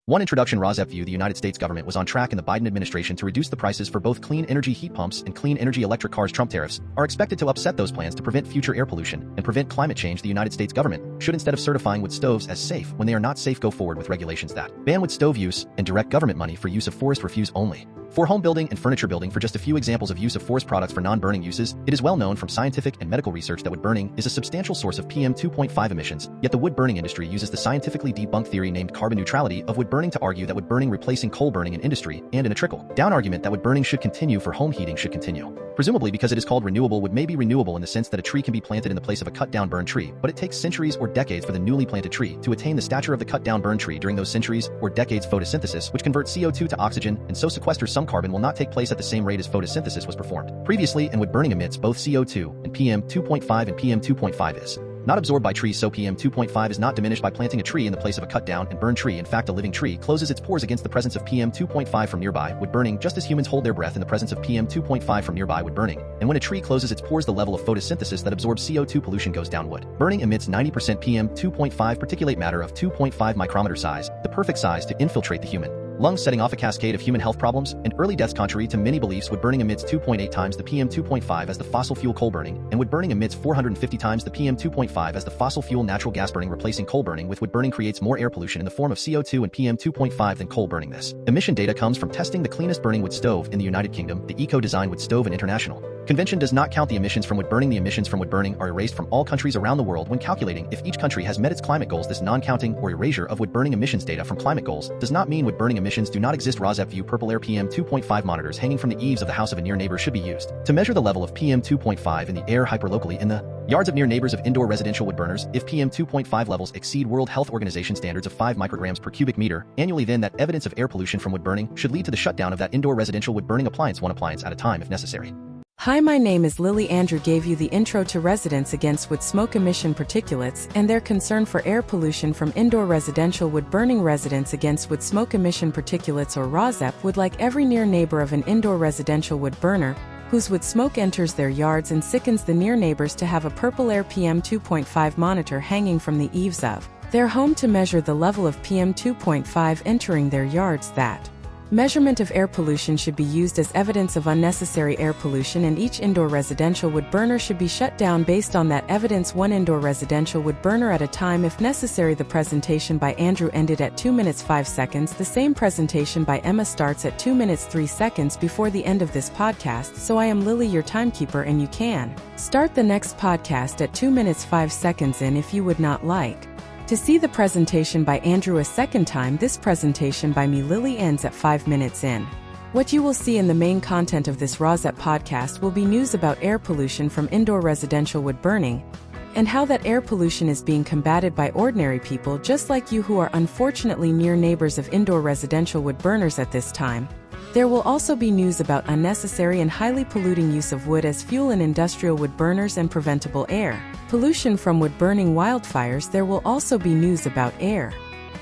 1. Introduction. RAWSEP View. The United States government was on track in the Biden administration to reduce the prices for both clean energy heat pumps and clean energy electric cars. Trump tariffs are expected to upset those plans to prevent future air pollution and prevent climate change. The United States government should, instead of certifying wood stoves as safe when they are not safe, go forward with regulations that ban wood stove use and direct government money for use of forest refuse only. For home building and furniture building. For just a few examples of use of forest products for non-burning uses, it is well known from scientific and medical research that wood burning is a substantial source of PM 2.5 emissions, yet the wood burning industry uses the scientifically debunked theory named carbon neutrality of wood burning to argue that wood burning replacing coal burning in industry and in a trickle-down argument that wood burning should continue for home heating should continue. Presumably because it is called renewable. Wood may be renewable in the sense that a tree can be planted in the place of a cut-down burned tree, but it takes centuries or decades for the newly planted tree to attain the stature of the cut-down burned tree. During those centuries or decades, photosynthesis, which converts CO2 to oxygen and so sequesters some carbon, will not take place at the same rate as photosynthesis was performed previously, and wood burning emits both CO2 and PM 2.5, and PM 2.5 is not absorbed by trees, so PM 2.5 is not diminished by planting a tree in the place of a cut-down and burned tree. In fact, a living tree closes its pores against the presence of PM 2.5 from nearby wood burning, just as humans hold their breath in the presence of PM 2.5 from nearby wood burning. And when a tree closes its pores, the level of photosynthesis that absorbs CO2 pollution goes down. Wood burning emits 90% PM 2.5 particulate matter of 2.5 micrometer size, the perfect size to infiltrate the human lungs, setting off a cascade of human health problems and early deaths. Contrary to many beliefs, wood burning emits 2.8 times the PM 2.5 as the fossil fuel coal burning, and wood burning emits 450 times the PM 2.5 as the fossil fuel natural gas burning. Replacing coal burning with wood burning creates more air pollution in the form of CO2 and PM 2.5 than coal burning. This emission data comes from testing the cleanest burning wood stove in the United Kingdom, the eco-design wood stove, and international convention does not count the emissions from wood burning. The emissions from wood burning are erased from all countries around the world when calculating if each country has met its climate goals. This non-counting or erasure of wood burning emissions data from climate goals does not mean wood burning emissions do not exist. RAWSEP View. Purple air. PM 2.5 monitors hanging from the eaves of the house of a near neighbor should be used to measure the level of PM 2.5 in the air hyperlocally in the yards of near neighbors of indoor residential wood burners. If PM 2.5 levels exceed World Health Organization standards of 5 micrograms per cubic meter annually, then that evidence of air pollution from wood burning should lead to the shutdown of that indoor residential wood burning appliance, one appliance at a time if necessary. Hi, my name is Lily. Andrew gave you the intro to Residents Against Wood Smoke Emission Particulates and their concern for air pollution from indoor residential wood burning. Residents Against Wood Smoke Emission Particulates, or RAWSEP, would like every near neighbor of an indoor residential wood burner whose wood smoke enters their yards and sickens the near neighbors to have a purple air PM 2.5 monitor hanging from the eaves of their home to measure the level of PM 2.5 entering their yards. That measurement of air pollution should be used as evidence of unnecessary air pollution, and each indoor residential wood burner should be shut down based on that evidence, one indoor residential wood burner at a time if necessary. The presentation by Andrew ended at 2 minutes 5 seconds. The same presentation by Emma starts at 2 minutes 3 seconds before the end of this podcast. So I am Lily, your timekeeper, and you can start the next podcast at 2 minutes 5 seconds in if you would not like to see the presentation by Andrew a second time. This presentation by me, Lily, ends at 5 minutes in. What you will see in the main content of this RAWSEP podcast will be news about air pollution from indoor residential wood burning and how that air pollution is being combated by ordinary people just like you who are unfortunately near neighbors of indoor residential wood burners at this time. There will also be news about unnecessary and highly polluting use of wood as fuel in industrial wood burners and preventable air pollution from wood burning wildfires. There will also be news about air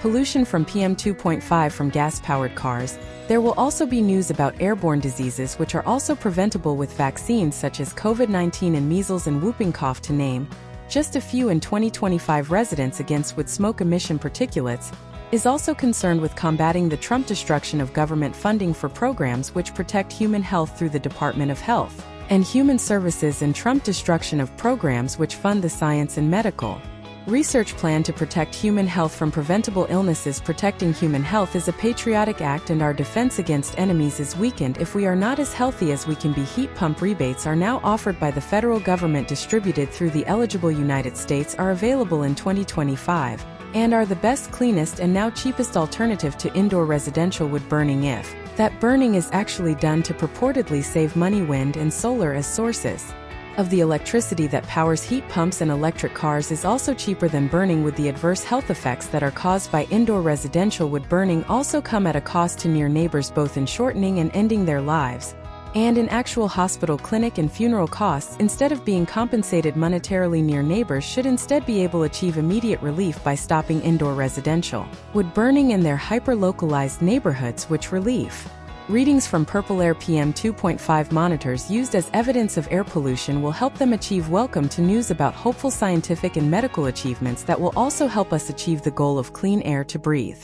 pollution from PM 2.5 from gas-powered cars. There will also be news about airborne diseases which are also preventable with vaccines such as COVID-19 and measles and whooping cough, to name just a few. In 2025, Residents Against Wood Smoke Emission Particulates is also concerned with combating the Trump destruction of government funding for programs which protect human health through the Department of Health and Human Services, and Trump destruction of programs which fund the science and medical research plan to protect human health from preventable illnesses. Protecting human health is a patriotic act, and our defense against enemies is weakened if we are not as healthy as we can be. Heat pump rebates are now offered by the federal government, distributed through the eligible United States, are available in 2025 and are the best, cleanest, and now cheapest alternative to indoor residential wood burning if that burning is actually done to purportedly save money. Wind and solar as sources of the electricity that powers heat pumps and electric cars is also cheaper than burning wood. The adverse health effects that are caused by indoor residential wood burning also come at a cost to near neighbors, both in shortening and ending their lives and in actual hospital, clinic, and funeral costs. Instead of being compensated monetarily, near neighbors should instead be able to achieve immediate relief by stopping indoor residential wood burning in their hyper-localized neighborhoods, which relief readings from purple air PM 2.5 monitors used as evidence of air pollution will help them achieve. Welcome to news about hopeful scientific and medical achievements that will also help us achieve the goal of clean air to breathe.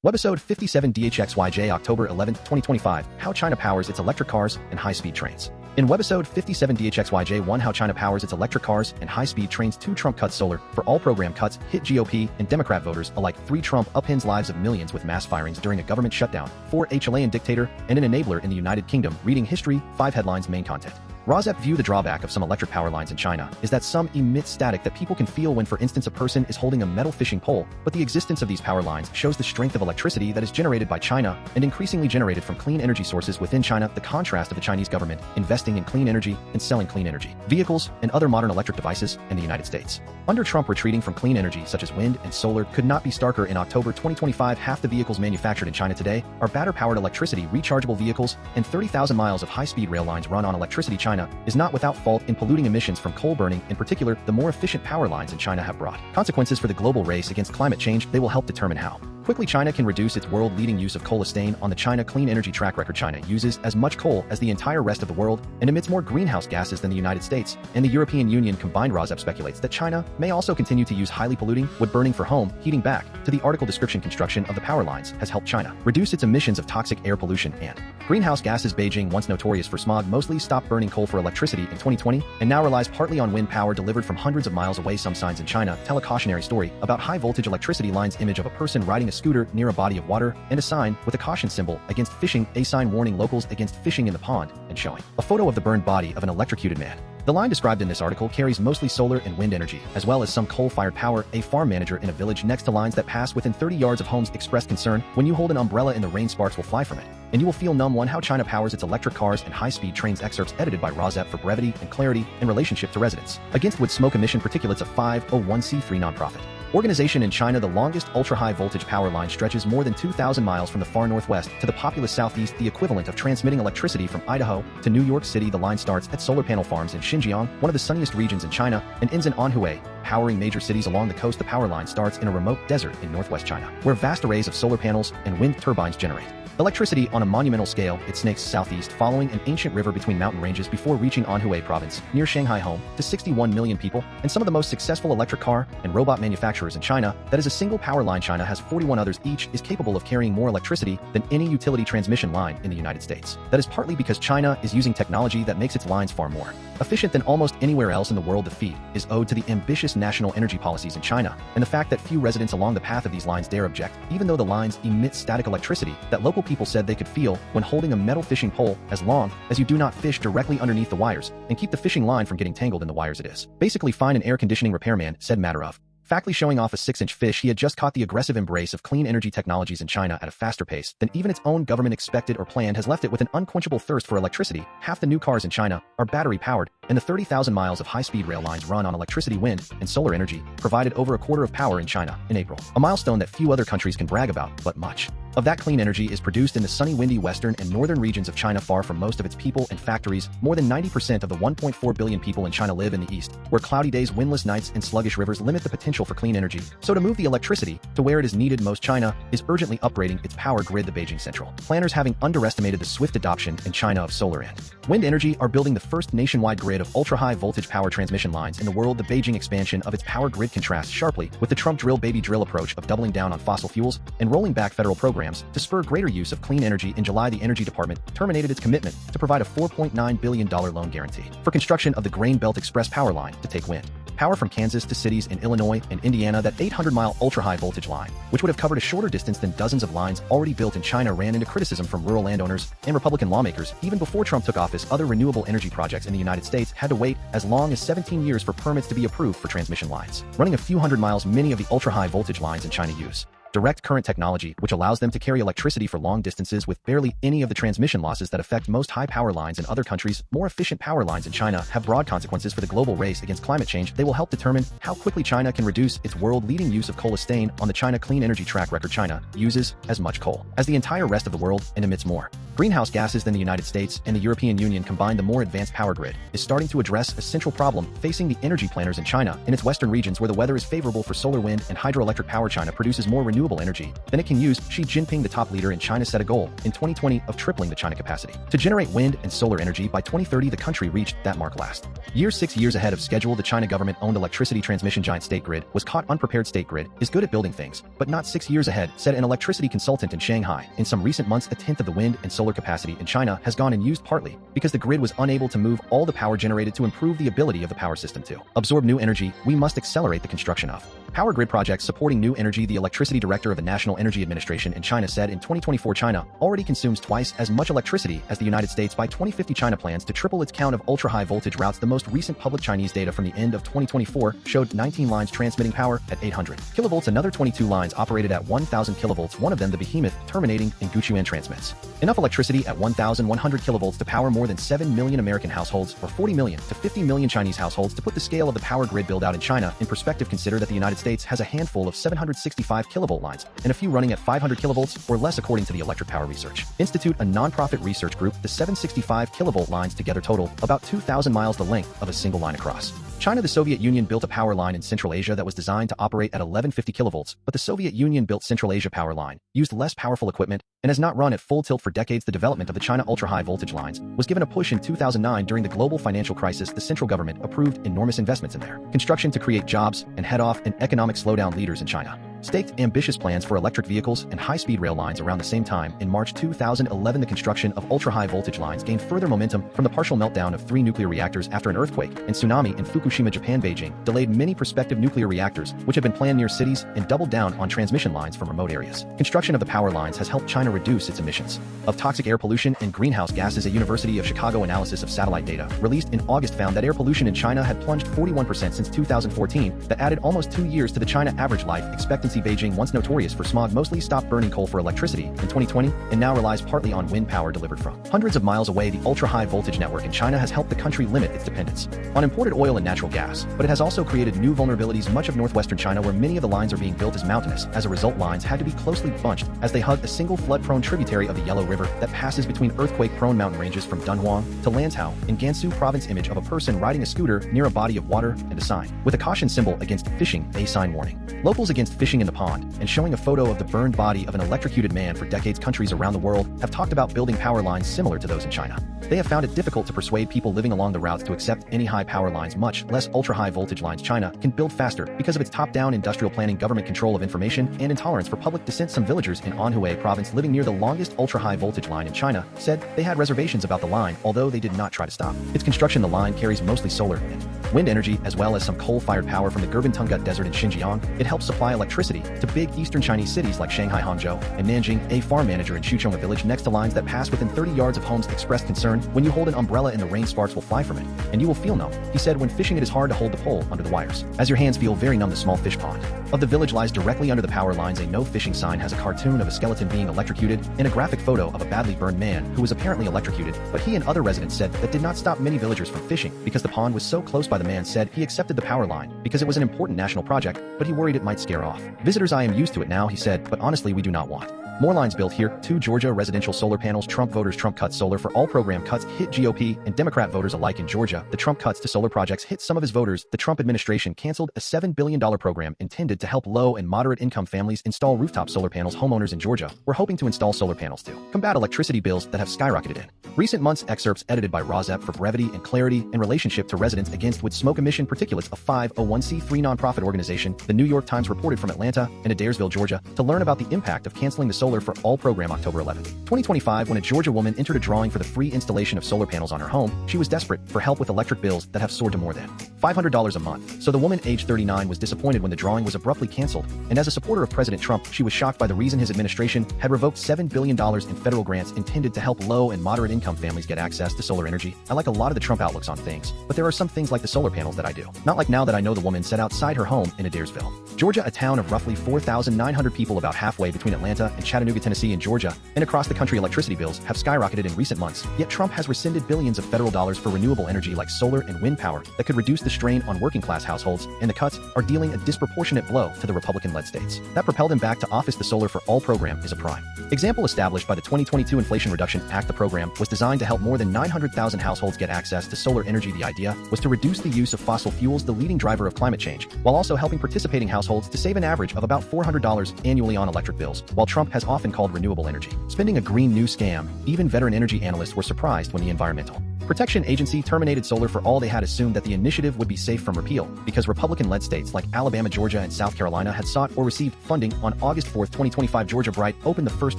Webisode 57DHXYj October 11, 2025, How China Powers Its Electric Cars and High-Speed Trains. In Webisode 57DHXYj1 How China Powers Its Electric Cars and High-Speed Trains, 2 Trump cuts solar for all program cuts hit GOP and Democrat voters alike. 3 Trump upends lives of millions with mass firings during a government shutdown. 4 A Chilean Dictator and an enabler in the United Kingdom. Reading history, 5 headlines. Main content. RAWSEP View. The drawback of some electric power lines in China is that some emit static that people can feel when, for instance, a person is holding a metal fishing pole, but the existence of these power lines shows the strength of electricity that is generated by China and increasingly generated from clean energy sources within China. The contrast of the Chinese government investing in clean energy and selling clean energy vehicles and other modern electric devices in the United States. Under Trump, retreating from clean energy such as wind and solar could not be starker. In October 2025, half the vehicles manufactured in China today are batter-powered electricity rechargeable vehicles, and 30,000 miles of high-speed rail lines run on electricity. China is not without fault in polluting emissions from coal burning. In particular, the more efficient power lines in China have brought consequences for the global race against climate change. They will help determine how quickly China can reduce its world-leading use of coal. Stain on the China clean energy track record. China uses as much coal as the entire rest of the world and emits more greenhouse gases than the United States and the European Union combined. RAWSEP speculates that China may also continue to use highly polluting wood burning for home heating. Back to the article description, construction of the power lines has helped China reduce its emissions of toxic air pollution and greenhouse gases. Beijing, once notorious for smog, mostly stopped burning coal for electricity in 2020 and now relies partly on wind power delivered from hundreds of miles away. Some signs in China tell a cautionary story about high-voltage electricity lines. Image of a person riding a scooter near a body of water and a sign with a caution symbol against fishing. A sign warning locals against fishing in the pond and showing a photo of the burned body of an electrocuted man. The line described in this article carries mostly solar and wind energy, as well as some coal-fired power. A farm manager in a village next to lines that pass within 30 yards of homes expressed concern. When you hold an umbrella in the rain, sparks will fly from it, and you will feel numb. 1 How China Powers Its Electric Cars and High-Speed Trains. Excerpts edited by RAWSEP for brevity and clarity in relationship to residents. Against wood smoke emission particulates. A 501c3 nonprofit organization in China, the longest ultra-high voltage power line stretches more than 2,000 miles from the far northwest to the populous southeast, the equivalent of transmitting electricity from Idaho to New York City. The line starts at solar panel farms in Xinjiang, one of the sunniest regions in China, and ends in Anhui, powering major cities along the coast. The power line starts in a remote desert in northwest China, where vast arrays of solar panels and wind turbines generate electricity on a monumental scale. It snakes southeast, following an ancient river between mountain ranges before reaching Anhui Province, near Shanghai, home to 61 million people and some of the most successful electric car and robot manufacturers in China. That is a single power line. China has 41 others. Each is capable of carrying more electricity than any utility transmission line in the United States. That is partly because China is using technology that makes its lines far more efficient than almost anywhere else in the world. The feat is owed to the ambitious national energy policies in China and the fact that few residents along the path of these lines dare object, even though the lines emit static electricity that local people said they could feel when holding a metal fishing pole, as long as you do not fish directly underneath the wires and keep the fishing line from getting tangled in the wires. It is basically fine. An air conditioning repairman said, matter of factly showing off a 6-inch fish he had just caught. The aggressive embrace of clean energy technologies in China at a faster pace than even its own government expected or planned has left it with an unquenchable thirst for electricity. Half the new cars in China are battery-powered, and the 30,000 miles of high-speed rail lines run on electricity. Wind and solar energy provided over a quarter of power in China in April, a milestone that few other countries can brag about. But much of that clean energy is produced in the sunny, windy western and northern regions of China, far from most of its people and factories. More than 90% of the 1.4 billion people in China live in the east, where cloudy days, windless nights, and sluggish rivers limit the potential for clean energy. So to move the electricity to where it is needed most, China is urgently upgrading its power grid. The Beijing central planners, having underestimated the swift adoption in China of solar and wind energy, are building the first nationwide grid of ultra-high voltage power transmission lines in the world. The Beijing expansion of its power grid contrasts sharply with the Trump drill baby drill approach of doubling down on fossil fuels and rolling back federal programs to spur greater use of clean energy. In July, the Energy Department terminated its commitment to provide a $4.9 billion loan guarantee for construction of the Grain Belt Express power line to take wind power from Kansas to cities in Illinois and Indiana. That 800-mile ultra-high voltage line, which would have covered a shorter distance than dozens of lines already built in China, ran into criticism from rural landowners and Republican lawmakers. Even before Trump took office, other renewable energy projects in the United States had to wait as long as 17 years for permits to be approved for transmission lines running a few hundred miles. Many of the ultra-high voltage lines in China use direct current technology, which allows them to carry electricity for long distances with barely any of the transmission losses that affect most high power lines in other countries. More efficient power lines in China have broad consequences for the global race against climate change. They will help determine how quickly China can reduce its world-leading use of coal. Stain on the China clean energy track record. China uses as much coal as the entire rest of the world and emits more Greenhouse gases than the United States and the European Union combined, the more advanced power grid is starting to address a central problem facing the energy planners in China. In its western regions where the weather is favorable for solar, wind, and hydroelectric power, China produces more renewable energy than it can use. Xi Jinping, the top leader in China, set a goal in 2020 of tripling the China capacity to generate wind and solar energy by 2030. The country reached that mark last year, 6 years ahead of schedule. The China government-owned electricity transmission giant State Grid was caught unprepared. State Grid is good at building things, but not 6 years ahead, said an electricity consultant in Shanghai. In some recent months, a tenth of the wind and solar capacity in China has gone unused, partly because the grid was unable to move all the power generated to improve the ability of the power system to absorb new energy. We must accelerate the construction of power grid projects supporting new energy, the electricity director of the National Energy Administration in China said. In 2024, China already consumes twice as much electricity as the United States. By 2050, China plans to triple its count of ultra-high voltage routes. The most recent public Chinese data from the end of 2024 showed 19 lines transmitting power at 800 kilovolts, another 22 lines operated at 1,000 kilovolts, one of them, the behemoth, terminating in Guchuan, transmits enough electricity at 1,100 kilovolts to power more than 7 million American households, or 40 million to 50 million Chinese households. To put the scale of the power grid build-out in China in perspective, consider that the United States has a handful of 765 kilovolt lines and a few running at 500 kilovolts or less, according to the Electric Power Research Institute, a non-profit research group. The 765 kilovolt lines together total about 2,000 miles, the length of a single line across China. The Soviet Union built a power line in Central Asia that was designed to operate at 1150 kilovolts, but the Soviet Union built Central Asia power line used less powerful equipment and has not run at full tilt for decades. The development of the China ultra-high voltage lines was given a push in 2009 during the global financial crisis. The central government approved enormous investments in their construction to create jobs and head off an economic slowdown. Leaders in China staked ambitious plans for electric vehicles and high-speed rail lines around the same time. In March 2011, the construction of ultra-high voltage lines gained further momentum from the partial meltdown of 3 nuclear reactors after an earthquake and tsunami in Fukushima, Japan. Beijing delayed many prospective nuclear reactors, which had been planned near cities, and doubled down on transmission lines from remote areas. Construction of the power lines has helped China reduce its emissions of toxic air pollution and greenhouse gases. A University of Chicago analysis of satellite data released in August found that air pollution in China had plunged 41% since 2014. That added almost 2 years to the China average life expectancy. Beijing, once notorious for smog, mostly stopped burning coal for electricity in 2020 and now relies partly on wind power delivered from hundreds of miles away. The ultra-high voltage network in China has helped the country limit its dependence on imported oil and natural gas, but it has also created new vulnerabilities. Much of northwestern China, where many of the lines are being built, is mountainous. As a result, lines had to be closely bunched as they hug a single flood-prone tributary of the Yellow River that passes between earthquake-prone mountain ranges from Dunhuang to Lanzhou in Gansu Province. Image of a person riding a scooter near a body of water and a sign with a caution symbol against fishing, a sign warning locals against fishing in the pond, and showing a photo of the burned body of an electrocuted man. For decades, countries around the world have talked about building power lines similar to those in China. They have found it difficult to persuade people living along the routes to accept any high power lines, much less ultra-high voltage lines. China can build faster because of its top-down industrial planning, government control of information, and intolerance for public dissent. Some villagers in Anhui Province living near the longest ultra-high voltage line in China said they had reservations about the line, although they did not try to stop its construction. The line carries mostly solar and wind energy, as well as some coal-fired power from the Gurban-Tungut Desert in Xinjiang. It helps supply electricity to big eastern Chinese cities like Shanghai, Hangzhou, and Nanjing. A farm manager in Shuchong, a village next to lines that pass within 30 yards of homes, expressed concern. When you hold an umbrella in the rain, sparks will fly from it, and you will feel numb. He said when fishing, it is hard to hold the pole under the wires, as your hands feel very numb. The small fish pond of the village lies directly under the power lines. A no fishing sign has a cartoon of a skeleton being electrocuted and a graphic photo of a badly burned man who was apparently electrocuted, but he and other residents said that did not stop many villagers from fishing because the pond was so close by. The man said he accepted the power line because it was an important national project, but he worried it might scare off visitors. I am used to it now, he said, but honestly, we do not want more lines built here. 2 Georgia residential solar panels. Trump voters. Trump cuts solar for all program cuts hit GOP and Democrat voters alike in Georgia. The Trump cuts to solar projects hit some of his voters. The Trump administration canceled a $7 billion program intended to help low and moderate income families install rooftop solar panels. Homeowners in Georgia were hoping to install solar panels to combat electricity bills that have skyrocketed in recent months. Excerpts edited by RAWSEP for brevity and clarity in relationship to residents against with smoke emission particulates. A 501c3 nonprofit organization, the New York Times, reported from Atlanta and Adairsville, Georgia, to learn about the impact of canceling the solar for all program October 11, 2025. When a Georgia woman entered a drawing for the free installation of solar panels on her home, she was desperate for help with electric bills that have soared to more than $500 a month. So the woman, aged 39, was disappointed when the drawing was abruptly canceled. And as a supporter of President Trump, she was shocked by the reason his administration had revoked $7 billion in federal grants intended to help low and moderate income families get access to solar energy. I like a lot of the Trump outlooks on things, but there are some things like the solar panels that I do not like. Now that I know, the woman said outside her home in Adairsville, Georgia, a town of roughly 4,900 people, about halfway between Atlanta and Chattanooga, Tennessee, in Georgia, and across the country, electricity bills have skyrocketed in recent months. Yet Trump has rescinded billions of federal dollars for renewable energy like solar and wind power that could reduce the strain on working-class households, and the cuts are dealing a disproportionate blow to the Republican-led states that propelled him back to office. The Solar for All program is a prime Example established by the 2022 Inflation Reduction Act. The program was designed to help more than 900,000 households get access to solar energy. The idea was to reduce the use of fossil fuels, the leading driver of climate change, while also helping participating households to save an average of about $400 annually on electric bills. While Trump has often called renewable energy spending a green new scam, even veteran energy analysts were surprised when the Environmental Protection Agency terminated solar for all. They had assumed that the initiative would be safe from repeal because Republican-led states like Alabama, Georgia, and South Carolina had sought or received funding. On August 4, 2025, Georgia Bright opened the first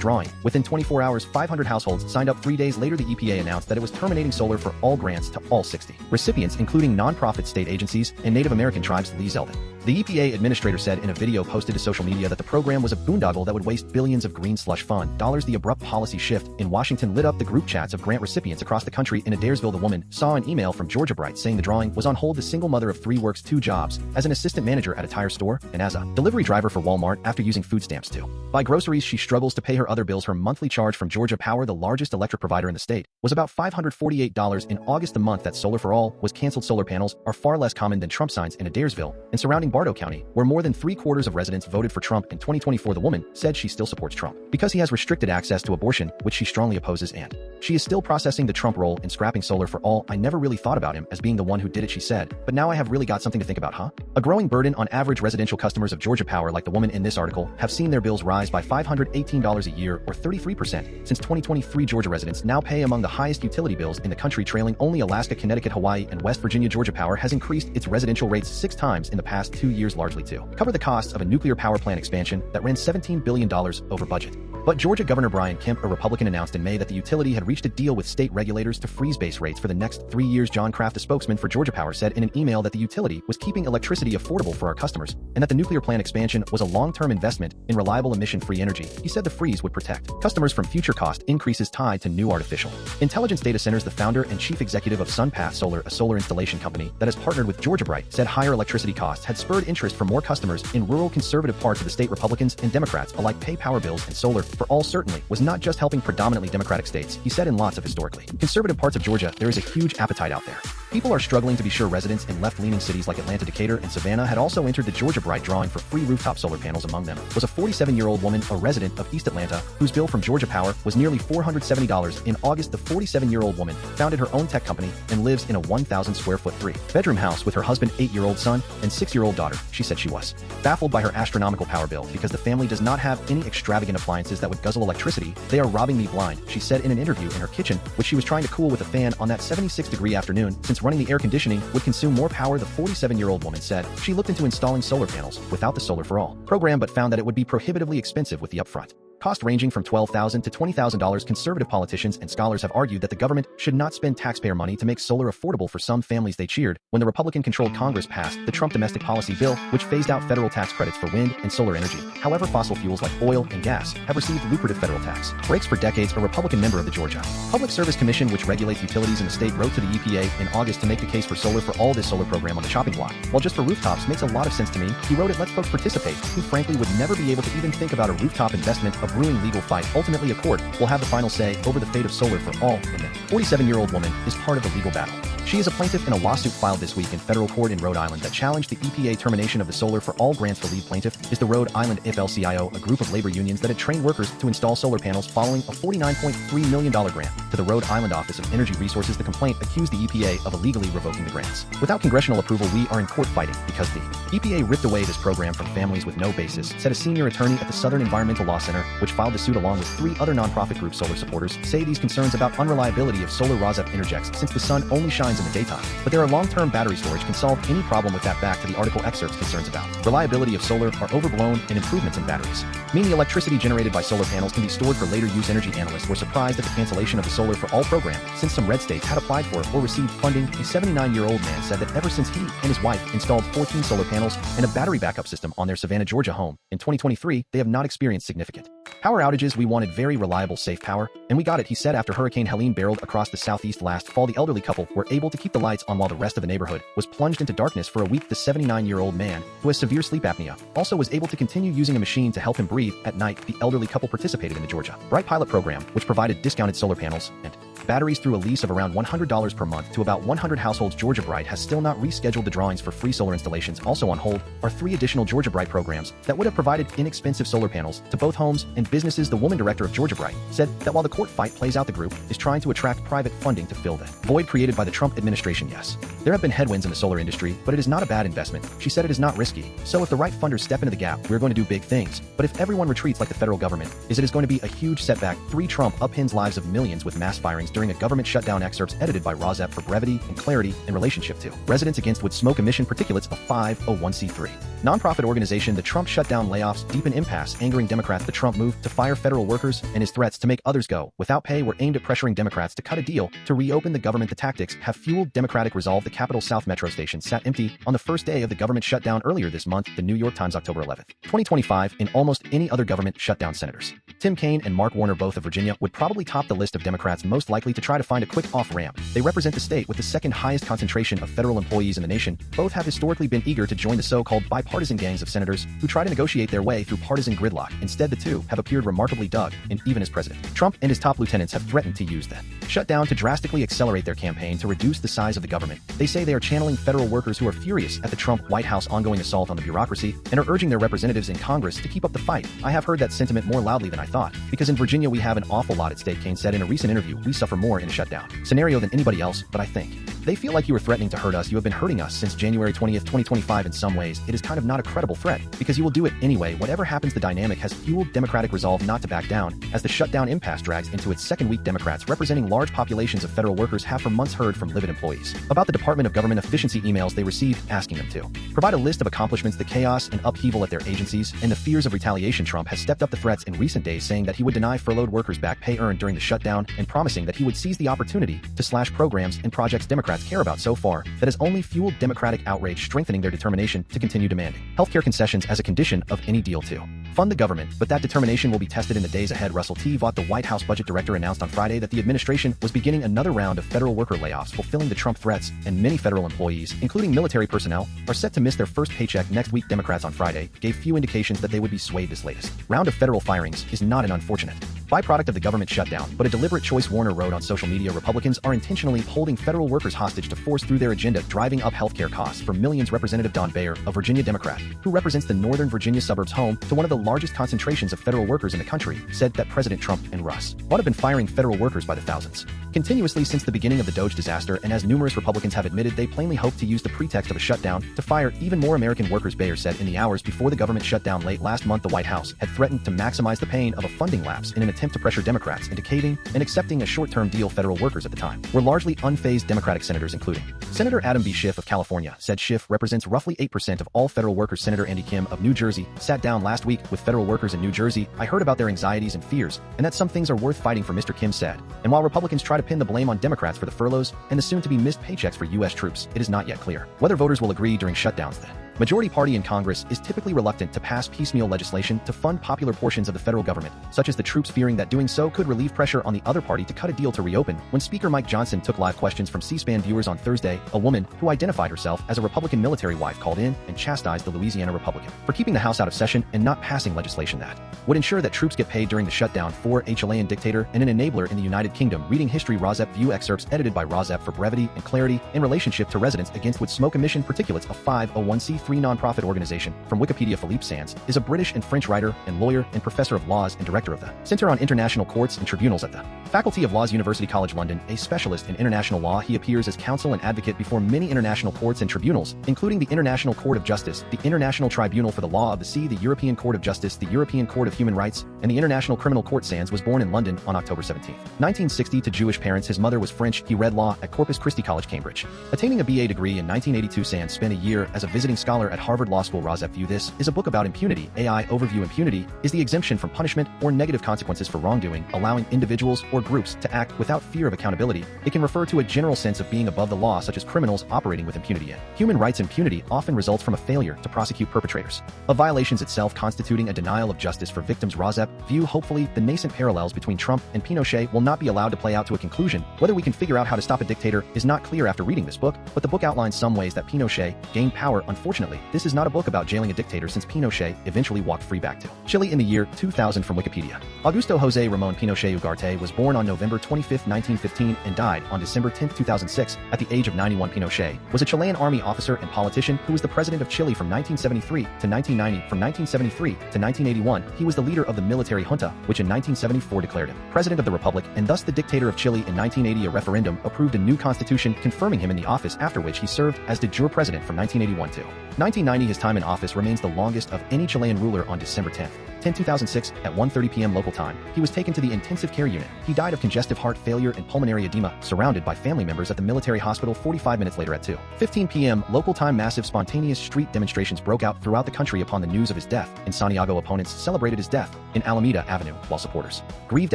drawing. Within 24 hours, 500 households signed up. 3 days later, the EPA announced that it was terminating solar for all grants to all 60 recipients, including nonprofit state agencies and Native American tribes. Lee Zeldin, the EPA administrator, said in a video posted to social media that the program was a boondoggle that would waste billions of green slush fund dollars. The abrupt policy shift in Washington lit up the group chats of grant recipients across the country. In Adairsville, the woman saw an email from Georgia Bright saying the drawing was on hold. The single mother of 3 works 2 jobs as an assistant manager at a tire store and as a delivery driver for Walmart after using food stamps to buy groceries. She struggles to pay her other bills. Her monthly charge from Georgia Power, the largest electric provider in the state, was about $548 in August. The month that Solar for All was canceled. Solar panels are far less common than Trump signs in Adairsville and surrounding Bartow County, where more than 3/4 of residents voted for Trump in 2024. The woman said she still supports Trump because he has restricted access to abortion, which she strongly opposes, and she is still processing the Trump role in scrapping Solar for All. I never really thought about him as being the one who did it, she said, but now I have really got something to think about, huh? A growing burden on average residential customers of Georgia Power, like the woman in this article, have seen their bills rise by $518 a year or 33%. Since 2023, Georgia residents now pay among the highest utility bills in the country, trailing only Alaska, Connecticut, Hawaii, and West Virginia. Georgia Power has increased its residential rates 6 times in the past 2 years, largely to cover the costs of a nuclear power plant expansion that ran $17 billion over budget. But Georgia Governor Brian Kemp, a Republican, announced in May that the utility had reached a deal with state regulators to freeze base rates for the next 3 years. John Kraft, a spokesman for Georgia Power, said in an email that the utility was keeping electricity affordable for our customers and that the nuclear plant expansion was a long-term investment in reliable emission-free energy. He said the freeze would protect customers from future cost increases tied to new artificial intelligence data centers. The founder and chief executive of SunPath Solar, a solar installation company that has partnered with Georgia Bright, said higher electricity costs had spurred interest from more customers in rural conservative parts of the state. Republicans and Democrats alike pay power bills, and Solar for All certainly was not just helping predominantly Democratic states. He said in lots of historically conservative parts of Georgia, there is a huge appetite out there. People are struggling. To be sure, residents in left-leaning cities like Atlanta, Decatur, and Savannah had also entered the Georgia Bright drawing for free rooftop solar panels. Among them was a 47-year-old woman, a resident of East Atlanta, whose bill from Georgia Power was nearly $470 in August. The 47-year-old woman founded her own tech company and lives in a 1,000 square foot 3-bedroom house with her husband, 8-year-old son, and 6-year-old daughter. She said she was baffled by her astronomical power bill because the family does not have any extravagant appliances that would guzzle electricity. They are robbing me blind, she said in an interview in her kitchen, which she was trying to cool with a fan on that 76-degree afternoon, since running the air conditioning would consume more power. The 47-year-old woman said she looked into installing solar panels without the Solar for All program, but found that it would be prohibitively expensive with the upfront cost ranging from $12,000 to $20,000. Conservative politicians and scholars have argued that the government should not spend taxpayer money to make solar affordable for some families. They cheered when the Republican-controlled Congress passed the Trump domestic policy bill, which phased out federal tax credits for wind and solar energy. However, fossil fuels like oil and gas have received lucrative federal tax breaks for decades. A Republican member of the Georgia Public Service Commission, which regulates utilities in the state, wrote to the EPA in August to make the case for Solar for All. This solar program on the chopping block, while just for rooftops, makes a lot of sense to me. He wrote, it lets folks participate who frankly would never be able to even think about a rooftop investment. A brewing legal fight. Ultimately, a court will have the final say over the fate of Solar for All, and the 47-year-old woman is part of the legal battle. She is a plaintiff in a lawsuit filed this week in federal court in Rhode Island that challenged the EPA termination of the Solar for All grants. The lead plaintiff is the Rhode Island AFL-CIO, a group of labor unions that had trained workers to install solar panels following a $49.3 million grant to the Rhode Island Office of Energy Resources. The complaint accused the EPA of illegally revoking the grants. Without congressional approval, we are in court fighting because the EPA ripped away this program from families with no basis, said a senior attorney at the Southern Environmental Law Center, which filed the suit along with 3 other nonprofit groups. Solar supporters say these concerns about unreliability of solar RAWSEP interjects since the sun only shines in the daytime, but there are long-term battery storage can solve any problem with that. Back to the article. Excerpts. Concerns about reliability of solar are overblown, and improvements in batteries mean the electricity generated by solar panels can be stored for later use. Energy analysts were surprised at the cancellation of the Solar for All program since some red states had applied for or received funding. A 79-year-old man said that ever since he and his wife installed 14 solar panels and a battery backup system on their Savannah, Georgia home in 2023, they have not experienced significant power outages. We wanted very reliable, safe power, and we got it, he said. After Hurricane Helene barreled across the southeast last fall, the elderly couple were able to keep the lights on while the rest of the neighborhood was plunged into darkness for a week. The 79-year-old man, who has severe sleep apnea, also was able to continue using a machine to help him breathe at night. The elderly couple participated in the Georgia Bright pilot program, which provided discounted solar panels and batteries through a lease of around $100 per month to about 100 households. Georgia Bright has still not rescheduled the drawings for free solar installations. Also on hold are 3 additional Georgia Bright programs that would have provided inexpensive solar panels to both homes and businesses. The woman director of Georgia Bright said that while the court fight plays out, the group is trying to attract private funding to fill the void created by the Trump administration. Yes, there have been headwinds in the solar industry, but it is not a bad investment. She said it is not risky. So if the right funders step into the gap, we're going to do big things. But if everyone retreats like the federal government, it is going to be a huge setback. 3 Trump upends lives of millions with mass firings during a government shutdown. Excerpts edited by RAWSEP for brevity and clarity in relationship to residents against wood smoke emission particulates. A 501c3 nonprofit organization. The Trump shutdown layoffs deepen impasse, angering Democrats. The Trump move to fire federal workers and his threats to make others go without pay were aimed at pressuring Democrats to cut a deal to reopen the government. The tactics have fueled Democratic resolve. The Capitol South Metro station sat empty on the first day of the government shutdown earlier this month. The New York Times, October 11, 2025. In almost any other government shutdown, Senators Tim Kaine and Mark Warner, both of Virginia, would probably top the list of Democrats most likely to try to find a quick off-ramp. They represent the state with the second highest concentration of federal employees in the nation. Both have historically been eager to join the so-called bipartisan gangs of senators who try to negotiate their way through partisan gridlock. Instead, the two have appeared remarkably dug, and even as president, Trump and his top lieutenants have threatened to use the shutdown to drastically accelerate their campaign to reduce the size of the government. They say they are channeling federal workers who are furious at the Trump White House ongoing assault on the bureaucracy and are urging their representatives in Congress to keep up the fight. I have heard that sentiment more loudly than I thought, because in Virginia we have an awful lot at stake. Kaine said in a recent interview. We suffer more in a shutdown scenario than anybody else, but I think they feel like you are threatening to hurt us. You have been hurting us since January 20th, 2025. In some ways, it is kind of not a credible threat, because you will do it anyway. Whatever happens, the dynamic has fueled Democratic resolve not to back down as the shutdown impasse drags into its second week. Democrats representing large populations of federal workers have for months heard from livid employees about the Department of Government efficiency emails they received asking them to provide a list of accomplishments. The chaos and upheaval at their agencies and the fears of retaliation. Trump has stepped up the threats in recent days, saying that he would deny furloughed workers back pay earned during the shutdown and promising that he would seize the opportunity to slash programs and projects Democrats care about. So far, that has only fueled Democratic outrage, strengthening their determination to continue demanding healthcare concessions as a condition of any deal to fund the government. But that determination will be tested in the days ahead. Russell T. Vought, the White House budget director, announced on Friday that the administration was beginning another round of federal worker layoffs, fulfilling the Trump threats, and many federal employees, including military personnel, are set to miss their first paycheck next week. Democrats on Friday gave few indications that they would be swayed. This latest round of federal firings is not an unfortunate byproduct of the government shutdown, but a deliberate choice. Warner wrote on social media, Republicans are intentionally holding federal workers hostage to force through their agenda, driving up healthcare costs for millions. Representative Don Bayer, a Virginia Democrat who represents the northern Virginia suburbs home to one of the largest concentrations of federal workers in the country, said that President Trump and Russ would have been firing federal workers by the thousands continuously since the beginning of the Doge disaster, and as numerous Republicans have admitted, they plainly hope to use the pretext of a shutdown to fire even more American workers. Bayer said in the hours before the government shutdown late last month, the White House had threatened to maximize the pain of a funding lapse in an attempt to pressure Democrats into caving and accepting a short-term deal. Federal workers at the time were largely unfazed. Democratic senators, including Senator Adam B. Schiff of California, said Schiff represents roughly 8% of all federal workers. Senator Andy Kim of New Jersey sat down last week with federal workers in New Jersey. I heard about their anxieties and fears, and that some things are worth fighting for, Mr. Kim said. And while Republicans try to pin the blame on Democrats for the furloughs and the soon-to-be missed paychecks for U.S. troops, it is not yet clear whether voters will agree during shutdowns. The majority party in Congress is typically reluctant to pass piecemeal legislation to fund popular portions of the federal government, such as the troops, fearing that doing so could relieve pressure on the other party to cut a deal to reopen. When Speaker Mike Johnson took live questions from C-SPAN viewers on Thursday, a woman who identified herself as a Republican military wife called in and chastised the Louisiana Republican for keeping the House out of session and not passing legislation that would ensure that troops get paid during the shutdown. For A Chilean Dictator and an enabler in the United Kingdom. Reading history. RAWSEP View. Excerpts edited by RAWSEP for brevity and clarity in relationship to residents against wood smoke emission particulates. A 501c3 nonprofit organization. From Wikipedia. Philippe Sands is a British and French writer and lawyer and professor of laws and director of the Centre on International Courts and Tribunals at the Faculty of Laws, University College London. A specialist in international law, he appears as counsel and advocate before many international courts and tribunals, including the International Court of Justice, the International Tribunal for the Law of the Sea, the European Court of Justice, the European Court of Human Rights, and the International Criminal Court. Sands was born in London on October 17, 1960 to Jewish parents. His mother was French. He read law at Corpus Christi College, Cambridge. Attaining a BA degree in 1982, Sands spent a year as a visiting scholar at Harvard Law School. RAWSEP View. This is a book about impunity. AI overview. Impunity is the exemption from punishment or negative consequences for wrongdoing, allowing individuals or groups to act without fear of accountability. It can refer to a general sense of being above the law, such as criminals operating with impunity. In human rights, impunity often results from a failure to prosecute perpetrators of violations itself, constituting a denial of justice for victims. RAWSEP View. Hopefully, the nascent parallels between Trump and Pinochet will not be allowed to play out to a conclusion. Whether we can figure out how to stop a dictator is not clear after reading this book, but the book outlines some ways that Pinochet gained power. Unfortunately, Unfortunately, this is not a book about jailing a dictator since Pinochet eventually walked free back to Chile in the year 2000 from Wikipedia. Augusto José Ramón Pinochet Ugarte was born on November 25, 1915 and died on December 10, 2006 at the age of 91. Pinochet was a Chilean army officer and politician who was the president of Chile from 1973 to 1990. From 1973 to 1981, he was the leader of the military junta, which in 1974 declared him president of the republic and thus the dictator of Chile. In 1980, a referendum approved a new constitution confirming him in the office, after which he served as de jure president from 1981 to 1990. His time in office remains the longest of any Chilean ruler. On December 10, 2006, at 1:30 p.m. local time, he was taken to the intensive care unit. He died of congestive heart failure and pulmonary edema, surrounded by family members at the military hospital. 45 minutes later at 2:15 p.m. local time, massive spontaneous street demonstrations broke out throughout the country upon the news of his death. In Santiago, opponents celebrated his death in Alameda Avenue, while supporters grieved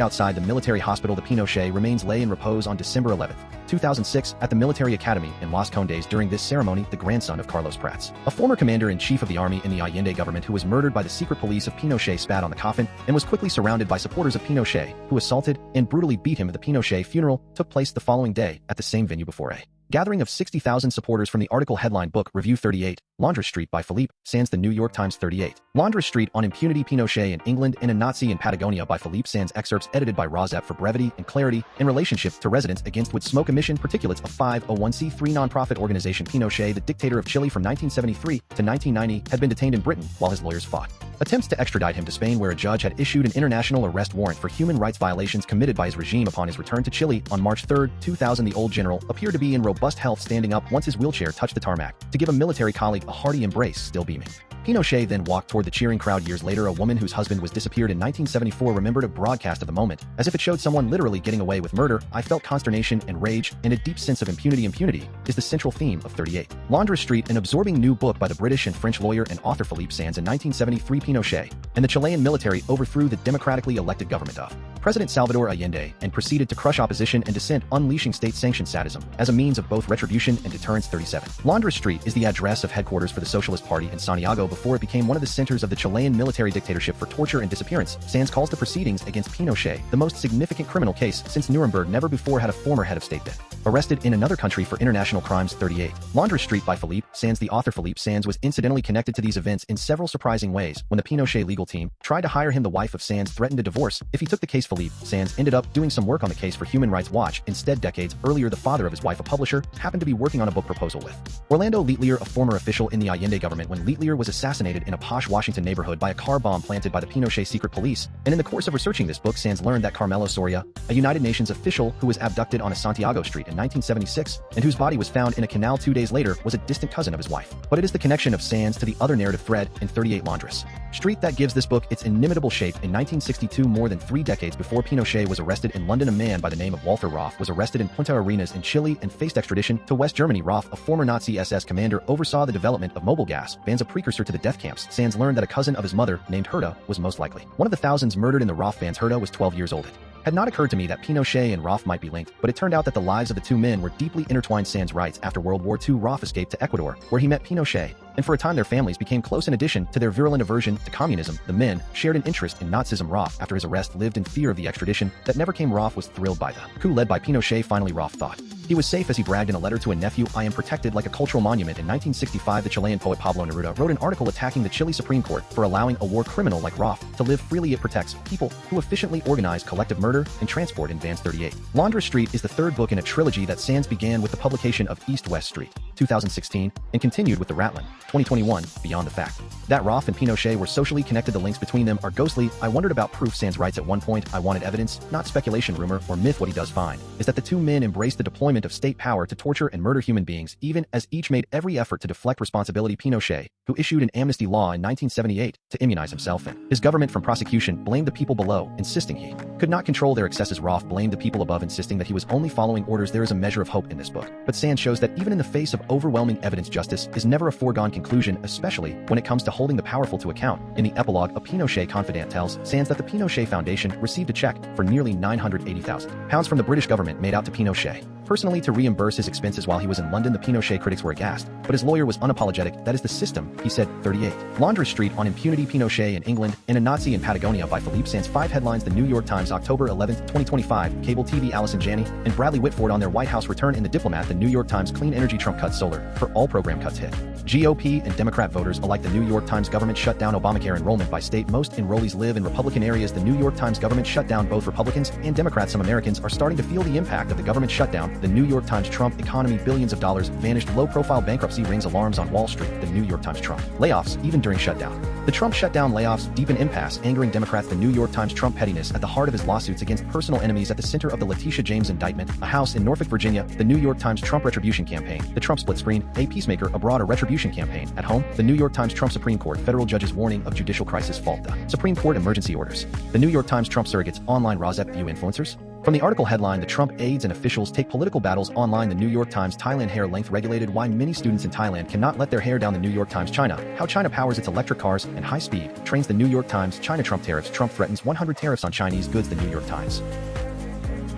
outside the military hospital. The Pinochet remains lay in repose on December 11, 2006, at the Military Academy in Las Condes. During this ceremony, the grandson of Carlos Prats, a former commander-in-chief of the army in the Allende government who was murdered by the secret police of Pinochet, spat on the coffin and was quickly surrounded by supporters of Pinochet, who assaulted and brutally beat him. The Pinochet funeral took place the following day at the same venue before a gathering of 60,000 supporters. From the article headline Book Review 38, Laundress Street by Philippe Sands. The New York Times. 38. Laundress Street on Impunity, Pinochet in England and a Nazi in Patagonia by Philippe Sands. Excerpts edited by RAWSEP for brevity and clarity in relationship to residents against wood smoke emission particulates. A 501c3 nonprofit organization. Pinochet, the dictator of Chile from 1973 to 1990, had been detained in Britain while his lawyers fought attempts to extradite him to Spain, where a judge had issued an international arrest warrant for human rights violations committed by his regime. Upon his return to Chile on March 3, 2000, the old general appeared to be in robust health, standing up once his wheelchair touched the tarmac to give a military colleague a hearty embrace, still beaming. Pinochet then walked toward the cheering crowd. Years later, a woman whose husband was disappeared in 1974 remembered a broadcast of the moment, as if it showed someone literally getting away with murder. I felt consternation and rage and a deep sense of impunity. Impunity is the central theme of 38. Laundress Street, an absorbing new book by the British and French lawyer and author Philippe Sands. In 1973, Pinochet and the Chilean military overthrew the democratically elected government of President Salvador Allende and proceeded to crush opposition and dissent, unleashing state-sanctioned sadism as a means of both retribution and deterrence. 37. Laundress Street is the address of headquarters for the Socialist Party in Santiago before it became one of the centers of the Chilean military dictatorship for torture and disappearance. Sands calls the proceedings against Pinochet the most significant criminal case since Nuremberg. Never before had a former head of state been arrested in another country for international crimes. 38. Laundress Street by Philippe Sands. The author Philippe Sands was incidentally connected to these events in several surprising ways. When the Pinochet legal team tried to hire him, the wife of Sands threatened a divorce if he took the case. Philippe Sands ended up doing some work on the case for Human Rights Watch. Instead, decades earlier, the father of his wife, a publisher, happened to be working on a book proposal with Orlando Letelier, a former official in the Allende government, when Letelier was assassinated in a posh Washington neighborhood by a car bomb planted by the Pinochet secret police. And in the course of researching this book, Sands learned that Carmelo Soria, a United Nations official who was abducted on a Santiago street in 1976 and whose body was found in a canal 2 days later, was a distant cousin of his wife. But it is the connection of Sands to the other narrative thread in 38 Laundress Street that gives this book its inimitable shape. In 1962, more than 3 decades before Pinochet was arrested in London, a man by the name of Walter Roth was arrested in Punta Arenas in Chile and faced extradition to West Germany. Roth, a former Nazi SS commander, oversaw the development of mobile gas vans, a precursor to the death camps. Sands learned that a cousin of his mother, named Herta, was most likely one of the thousands murdered in the Roth vans. Herta was 12 years old. It had not occurred to me that Pinochet and Roth might be linked, but it turned out that the lives of the two men were deeply intertwined. Sands writes, after World War II, Roth escaped to Ecuador, where he met Pinochet, and for a time their families became close. In addition to their virulent aversion to communism, the men shared an interest in Nazism. Roth, after his arrest, lived in fear of the extradition that never came. Roth was thrilled by the coup led by Pinochet. Finally, Roth thought he was safe as he bragged in a letter to a nephew, "I am protected like a cultural monument." In 1965, the Chilean poet Pablo Neruda wrote an article attacking the Chile Supreme Court for allowing a war criminal like Roth to live freely. It protects people who efficiently organize collective murder and transport in vans. 38. Laundress Street is the third book in a trilogy that Sands began with the publication of East-West Street, 2016, and continued with the Ratlin, 2021, Beyond the Fact that Roth and Pinochet were socially connected. The links between them are ghostly. I wondered about proof. Sands writes, at one point, I wanted evidence, not speculation, rumor, or myth. What he does find is that the two men embraced the deployment of state power to torture and murder human beings, even as each made every effort to deflect responsibility. Pinochet, who issued an amnesty law in 1978 to immunize himself and his government from prosecution, blamed the people below, insisting he could not control their excesses. Roth blamed the people above, insisting that he was only following orders. There is a measure of hope in this book, but Sands shows that even in the face of overwhelming evidence, justice is never a foregone conclusion, especially when it comes to holding the powerful to account. In the epilogue, a Pinochet confidant tells Sands that the Pinochet Foundation received a check for nearly £980,000 from the British government made out to Pinochet personally to reimburse his expenses while he was in London. The Pinochet critics were aghast, but his lawyer was unapologetic. That is the system, he said. 38. Laundry Street on impunity. Pinochet in England and a Nazi in Patagonia by Philippe Sands. 5 headlines. The New York Times, October 11, 2025. Cable TV. Allison Janney and Bradley Whitford on their White House return. In The Diplomat, the New York Times, clean energy Trump cuts solar for all program cuts hit. GOP and Democrat voters alike. The New York Times, government shut down Obamacare enrollment by state. Most enrollees live in Republican areas. The New York Times, government shut down both Republicans and Democrats. Some Americans are starting to feel the impact of the government shutdown. The New York Times, Trump economy, billions of dollars vanished. Low-profile bankruptcy rings alarms on Wall Street. The New York Times, Trump layoffs even during shutdown. The Trump shutdown layoffs deepen impasse, angering Democrats. The New York Times, Trump pettiness at the heart of his lawsuits against personal enemies at the center of the Letitia James indictment. A house in Norfolk, Virginia. The New York Times, Trump retribution campaign. The Trump split screen. A peacemaker abroad. A retribution campaign at home. The New York Times, Trump Supreme Court, federal judges warning of judicial crisis fault. The Supreme Court emergency orders. The New York Times, Trump surrogates, online RAWSEP View influencers. From the article headline, the Trump aides and officials take political battles online. The New York Times, Thailand hair length regulated. Why many students in Thailand cannot let their hair down. The New York Times, China, how China powers its electric cars and high-speed trains. The New York Times, China Trump tariffs. Trump threatens 100 tariffs on Chinese goods. The New York Times.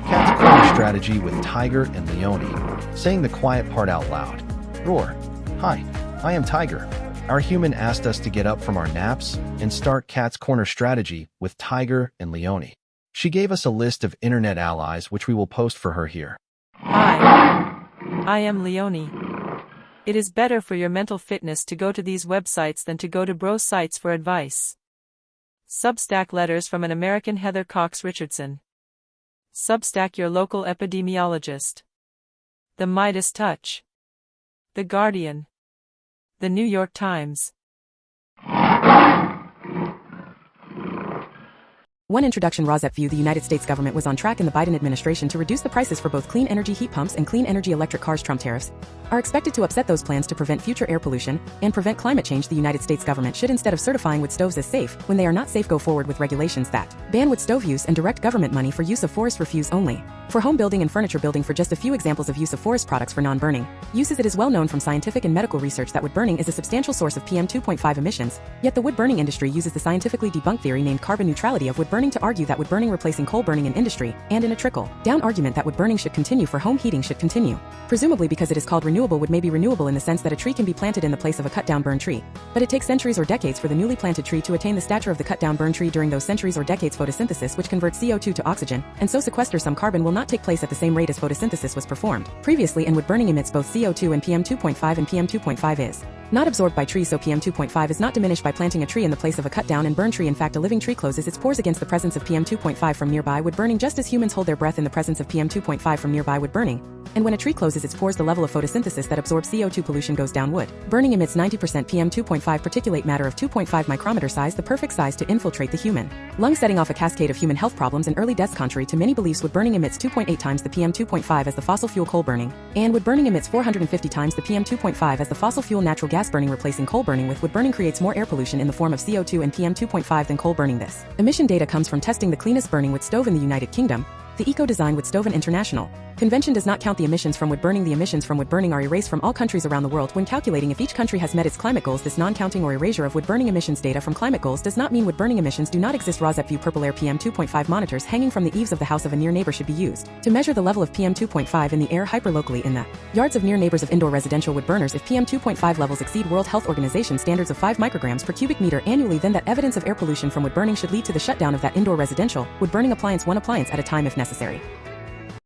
Cat's corner strategy with Tiger and Leone, saying the quiet part out loud. Roar. Hi, I am Tiger. Our human asked us to get up from our naps and start Cat's corner strategy with Tiger and Leone. She gave us a list of internet allies, which we will post for her here. Hi, I am Leone. It is better for your mental fitness to go to these websites than to go to bro sites for advice. Substack letters from an American Heather Cox Richardson. Substack your local epidemiologist. The Midas Touch. The Guardian. The New York Times. One introduction. RAWSEP View. The United States government was on track in the Biden administration to reduce the prices for both clean energy heat pumps and clean energy electric cars. Trump tariffs are expected to upset those plans to prevent future air pollution and prevent climate change. The United States government should, instead of certifying wood stoves as safe when they are not safe, go forward with regulations that ban wood stove use and direct government money for use of forest refuse only for home building and furniture building. For just a few examples of use of forest products for non-burning uses, it is well known from scientific and medical research that wood burning is a substantial source of PM 2.5 emissions. Yet the wood burning industry uses the scientifically debunked theory named carbon neutrality of wood burning to argue that wood burning replacing coal burning in industry, and in a trickle-down argument that wood burning should continue for home heating should continue. Presumably because it is called renewable, wood may be renewable in the sense that a tree can be planted in the place of a cut-down burned tree. But it takes centuries or decades for the newly planted tree to attain the stature of the cut-down burned tree. During those centuries or decades, photosynthesis, which converts CO2 to oxygen, and so sequesters some carbon, will not take place at the same rate as photosynthesis was performed previously, and wood burning emits both CO2 and PM 2.5, and PM 2.5 is not absorbed by trees, so PM 2.5 is not diminished by planting a tree in the place of a cut down and burn tree. In fact, a living tree closes its pores against the presence of PM 2.5 from nearby wood burning, just as humans hold their breath in the presence of PM 2.5 from nearby wood burning. And when a tree closes its pores, the level of photosynthesis that absorbs CO2 pollution goes down. Wood burning emits 90% PM 2.5 particulate matter of 2.5 micrometer size, the perfect size to infiltrate the human lung, setting off a cascade of human health problems and early deaths. Contrary to many beliefs, wood burning emits 2.8 times the PM 2.5 as the fossil fuel coal burning, and wood burning emits 450 times the PM 2.5 as the fossil fuel natural gas burning. Replacing coal burning with wood burning creates more air pollution in the form of CO2 and PM 2.5 than coal burning. This emission data comes from testing the cleanest burning wood stove in the United Kingdom. The Eco-Design Wood Stove and International Convention does not count the emissions from wood burning. The emissions from wood burning are erased from all countries around the world when calculating if each country has met its climate goals. This non-counting or erasure of wood burning emissions data from climate goals does not mean wood burning emissions do not exist. RAWSEP View. Purple air. PM 2.5 monitors hanging from the eaves of the house of a near neighbor should be used to measure the level of PM 2.5 in the air hyperlocally in the yards of near neighbors of indoor residential wood burners. If PM 2.5 levels exceed World Health Organization standards of 5 micrograms per cubic meter annually, then that evidence of air pollution from wood burning should lead to the shutdown of that indoor residential wood burning appliance, one appliance at a time if necessary.